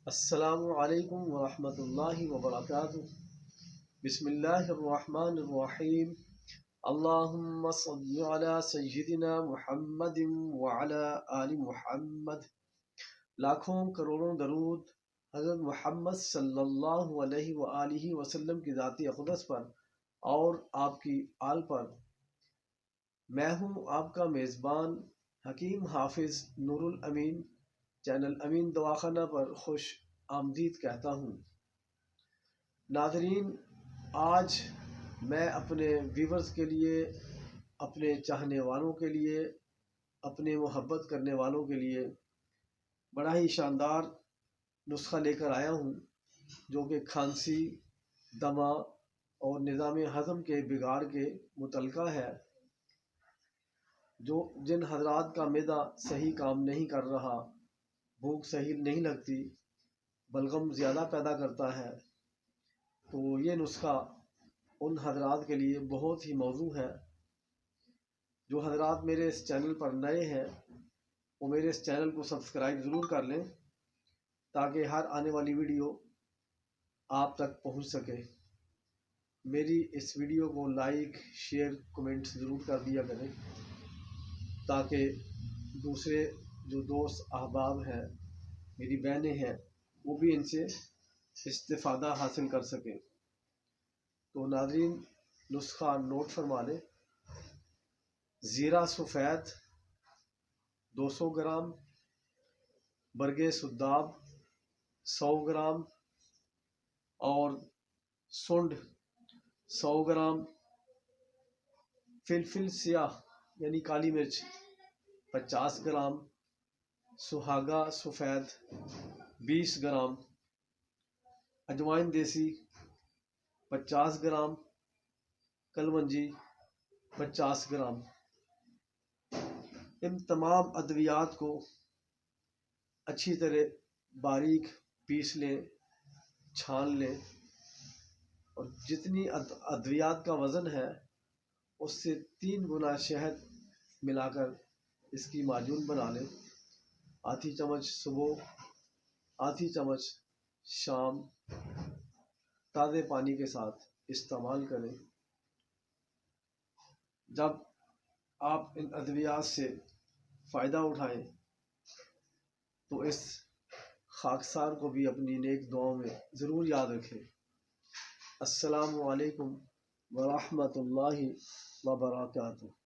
السلام علیکم ورحمۃ اللہ وبرکاتہ۔ بسم اللہ الرحمن الرحیم۔ اللہم صل علی سیدنا محمد وعلی آل محمد۔ لاکھوں کروڑوں درود حضرت محمد صلی اللہ علیہ وآلہ وسلم کی ذات اقدس پر اور آپ کی آل پر۔ میں ہوں آپ کا میزبان حکیم حافظ نور الامین، چینل امین دواخانہ پر خوش آمدید کہتا ہوں۔ ناظرین، آج میں اپنے ویورز کے لیے، اپنے چاہنے والوں کے لیے، اپنے محبت کرنے والوں کے لیے بڑا ہی شاندار نسخہ لے کر آیا ہوں، جو کہ کھانسی، دمہ اور نظام ہضم کے بگاڑ کے متعلقہ ہے۔ جن حضرات کا معدہ صحیح کام نہیں کر رہا، بھوک صحیح نہیں لگتی، بلغم زیادہ پیدا کرتا ہے، تو یہ نسخہ ان حضرات کے لیے بہت ہی موزوں ہے۔ جو حضرات میرے اس چینل پر نئے ہیں وہ میرے اس چینل کو سبسکرائب ضرور کر لیں، تاکہ ہر آنے والی ویڈیو آپ تک پہنچ سکے۔ میری اس ویڈیو کو لائک، شیئر، کمنٹ ضرور کر دیا کریں، تاکہ دوسرے جو دوست احباب ہیں، میری بہنیں ہیں، وہ بھی ان سے استفادہ حاصل کر سکیں۔ تو ناظرین، نسخہ نوٹ فرما لیں۔ زیرہ سفید 200 گرام، برگ سداب 100 گرام اور سنڈ 100 گرام، فلفل سیاہ یعنی کالی مرچ 50 گرام، سہاگا سفید 20 گرام، اجوائن دیسی 50 گرام، کلونجی 50 گرام۔ ان تمام ادویات کو اچھی طرح باریک پیس لیں، چھان لیں، اور جتنی ادویات کا وزن ہے اس سے 3 گنا شہد ملا کر اس کی معجون بنا لیں۔ آدھی چمچ صبح، آدھی چمچ شام، تازے پانی کے ساتھ استعمال کریں۔ جب آپ ان ادویات سے فائدہ اٹھائیں تو اس خاکسار کو بھی اپنی نیک دعاؤں میں ضرور یاد رکھیں۔ السلام علیکم ورحمۃ اللہ وبرکاتہ۔